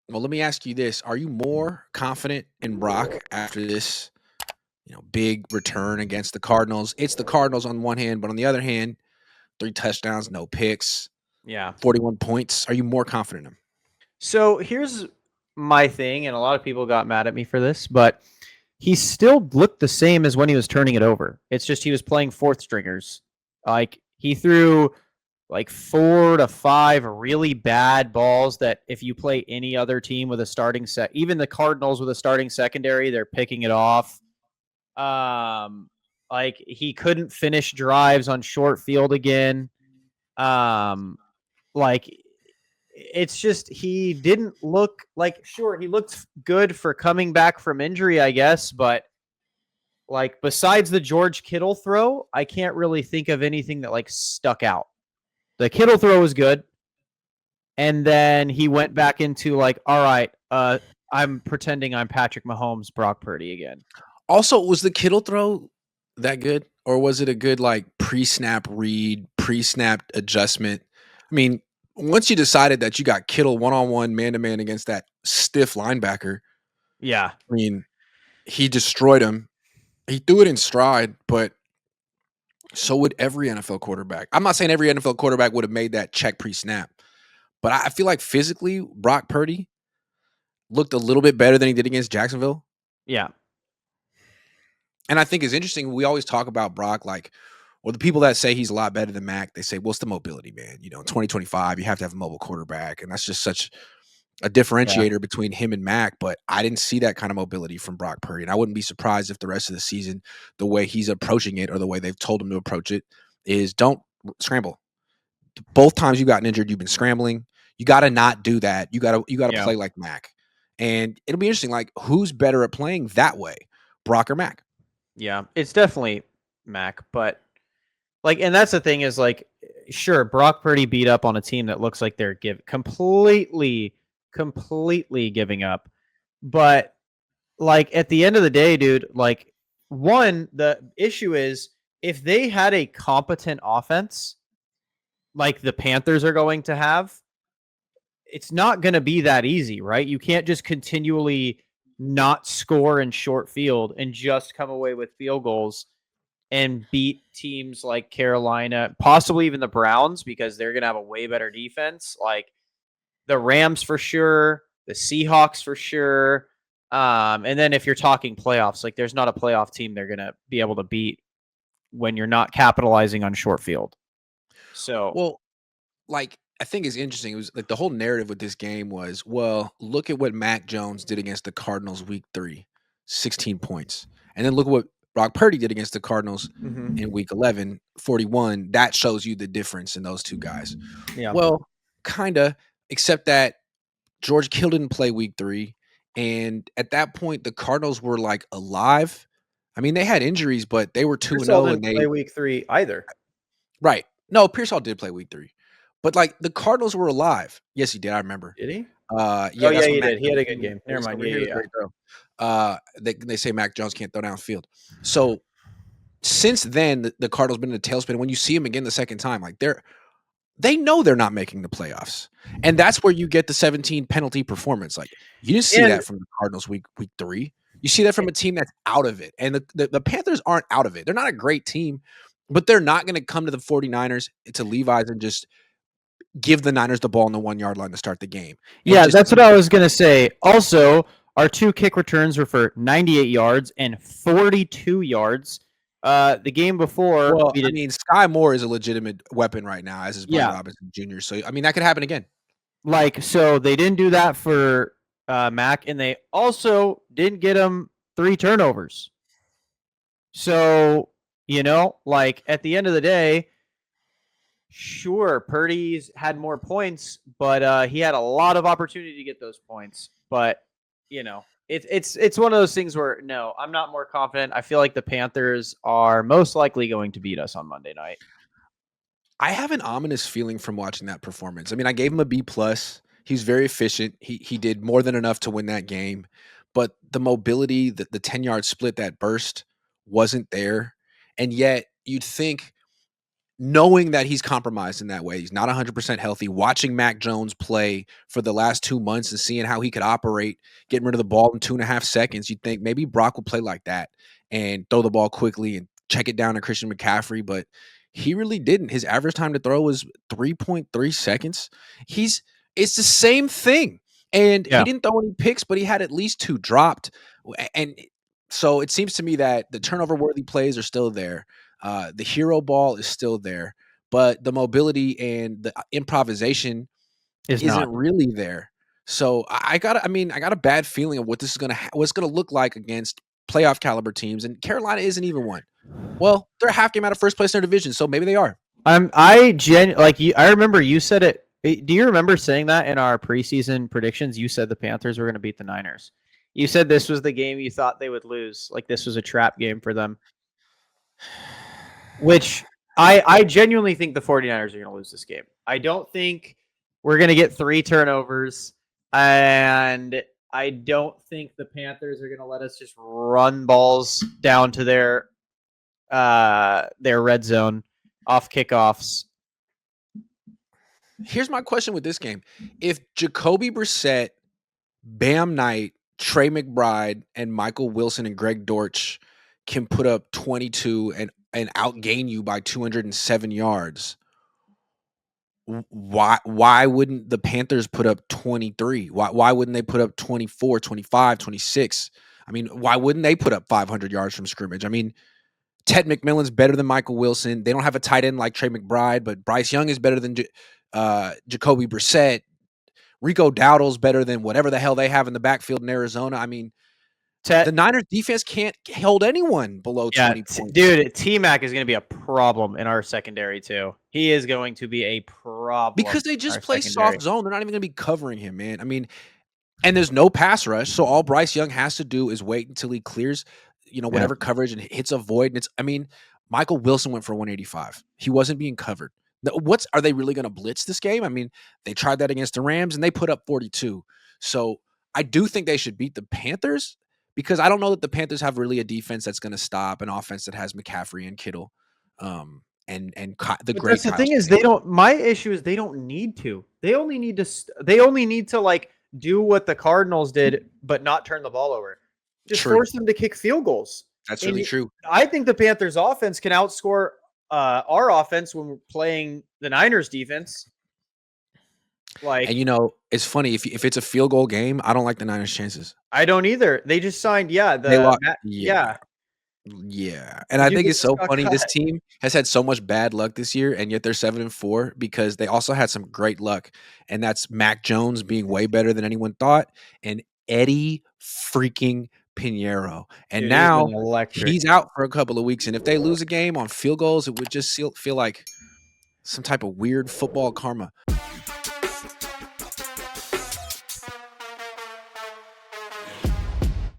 Well, let me ask you this: are you more confident in Brock after this, big return against the Cardinals? It's the Cardinals on one hand, but on the other hand, 3 touchdowns, no picks, Yeah. 41 points. Are you more confident in him? So here's my thing, and a lot of people got mad at me for this, but he still looked the same as when he was turning it over. It's just he was playing fourth stringers. Like he threw like 4 to 5 really bad balls that if you play any other team with a starting set, even the Cardinals with a starting secondary, they're picking it off. Um, like he couldn't finish drives on short field again. Um, like it's just he didn't look like sure he looked good for coming back from injury, I guess, but like besides the George Kittle throw, I can't really think of anything that like stuck out. The Kittle throw was good, and then he went back into like, all right, I'm pretending I'm Patrick Mahomes, Brock Purdy again. Also, was the Kittle throw that good, or was it a good like pre-snap read, pre-snap adjustment? I mean, once you decided that you got Kittle one-on-one, man-to-man against that stiff linebacker, Yeah, I mean, he destroyed him. He threw it in stride, but so would every NFL quarterback. I'm not saying every NFL quarterback would have made that check pre-snap, but I feel like physically, Brock Purdy looked a little bit better than he did against Jacksonville. yeah, And I think it's interesting. We always talk about Brock, like, or the people that say he's a lot better than Mac, they say, what's the mobility, man? 2025, you have to have a mobile quarterback. And that's just such a yeah, differentiator between him and Mac. But I didn't see that kind of mobility from Brock Purdy. And I wouldn't be surprised if the rest of the season, the way he's approaching it or the way they've told him to approach it is don't scramble. Both times you've gotten injured, you've been scrambling. You got to not do that. You got to yeah, play like Mac. And it'll be interesting, like, who's better at playing that way, Brock or Mac? yeah. It's definitely Mac, but like, and that's the thing is like, sure, Brock Purdy beat up on a team that looks like they're completely giving up, but like at the end of the day, dude, like the issue is if they had a competent offense like the Panthers are going to have, it's not going to be that easy, right? You can't just continually not score in short field and just come away with field goals and beat teams like Carolina, possibly even the Browns, because they're going to have a way better defense. Like the Rams for sure, the Seahawks for sure. And then if you're talking playoffs, like there's not a playoff team they're going to be able to beat when you're not capitalizing on short field. So, Well, like, I think it's interesting. It was like the whole narrative with this game was, well, look at what Mac Jones did against the Cardinals week 3, 16 points. And then look at what Brock Purdy did against the Cardinals in week 11, 41. That shows you the difference in those two guys. yeah. Well, kind of, except that George Kittle didn't play week 3. And at that point, the Cardinals were like alive. I mean, they had injuries, but they were 2 and Pearsall 0 and didn't they play week 3 either. right. No, Pearsall did play week 3. But like the Cardinals were alive. Yes, he did. I remember. Did he? Oh, Yeah, yeah, that's what he Mac did. He had Jones a good game. Never mind. over Yeah, here. yeah, It was a yeah. great throw. They say Mac Jones can't throw downfield. So since then, the Cardinals been in a tailspin. When you see them again the second time, like they know they're not making the playoffs, and that's where you get the 17 penalty performance. Like you didn't see And that from the Cardinals week 3. You see that from a team that's out of it, and the Panthers aren't out of it. They're not a great team, but they're not going to come to the 49ers to Levi's and just give the Niners the ball on the 1 yard line to start the game and yeah, just that's what I was going to say. Also, our 2 kick returns were for 98 yards and 42 yards. The game before, well, we I did, mean, Sky Moore is a legitimate weapon right now, as is Brian yeah, Robinson Jr. So I mean, that could happen again. like, so they didn't do that for Mac, and they also didn't get him 3 turnovers. So, like at the end of the day, sure, Purdy's had more points, but he had a lot of opportunity to get those points. But it's one of those things where no, I'm not more confident. I feel like the Panthers are most likely going to beat us on Monday night. I have an ominous feeling from watching that performance. I mean, I gave him a B plus. He's very efficient. He did more than enough to win that game, but the mobility, the 10 yard split, that burst wasn't there, and yet you'd think knowing that he's compromised in that way, he's not 100% healthy, watching Mac Jones play for the last 2 months and seeing how he could operate, getting rid of the ball in 2.5 seconds, you'd think maybe Brock will play like that and throw the ball quickly and check it down to Christian McCaffrey, but he really didn't. His average time to throw was 3.3 seconds. He's it's the same thing. And he Yeah, didn't throw any picks, but he had at least 2 dropped. And so it seems to me that the turnover worthy plays are still there. The hero ball is still there, but the mobility and the improvisation is isn't not. really there. So I got a bad feeling of what this is what's gonna look like against playoff caliber teams, and Carolina isn't even one. Well, they're a half game out of first place in their division, so maybe they are. I remember you said it. Do you remember saying that in our preseason predictions? You said the Panthers were going to beat the Niners. You said this was the game you thought they would lose. Like this was a trap game for them. Which I genuinely think the 49ers are going to lose this game. I don't think we're going to get 3 turnovers. And I don't think the Panthers are going to let us just run balls down to their red zone off kickoffs. Here's my question with this game: if Jacoby Brissett, Bam Knight, Trey McBride, and Michael Wilson and Greg Dortch can put up 22 and outgain you by 207 yards, why wouldn't the Panthers put up 23? Why wouldn't they put up 24, 25, 26? I mean, why wouldn't they put up 500 yards from scrimmage? I mean, Ted McMillan's better than Michael Wilson. They don't have a tight end like Trey McBride, but Bryce Young is better than Jacoby Brissett. Rico Dowdle's better than whatever the hell they have in the backfield in Arizona. I mean, the Niners defense can't hold anyone below 20 points. Dude, T-Mac is going to be a problem in our secondary too. He is going to be a problem because they just play secondary. soft zone. They're not even going to be covering him, man. I mean, and there's no pass rush, so all Bryce Young has to do is wait until he clears, whatever coverage and hits a void. And Michael Wilson went for 185. He wasn't being covered. Are they really going to blitz this game? I mean, they tried that against the Rams and they put up 42. So I do think they should beat the Panthers because I don't know that the Panthers have really a defense that's going to stop an offense that has McCaffrey and Kittle, the But great. that's the Kyle thing is Shanahan. they don't. My issue is they don't need to. They only need to. They only need to like do what the Cardinals did, but not turn the ball over. Just True. force them to kick field goals. That's really true. I think the Panthers' offense can outscore our offense when we're playing the Niners' defense. And it's funny if it's a field goal game, I don't like the Niners' chances. I don't either. They just signed, They lost. yeah. Yeah, and I think it's so funny. Cut. This team has had so much bad luck this year, and yet they're 7-4 because they also had some great luck, and that's Mac Jones being way better than anyone thought, and Eddie freaking Pinheiro, and Dude, now he's he's out for a couple of weeks. And if they lose a game on field goals, it would just feel like some type of weird football karma.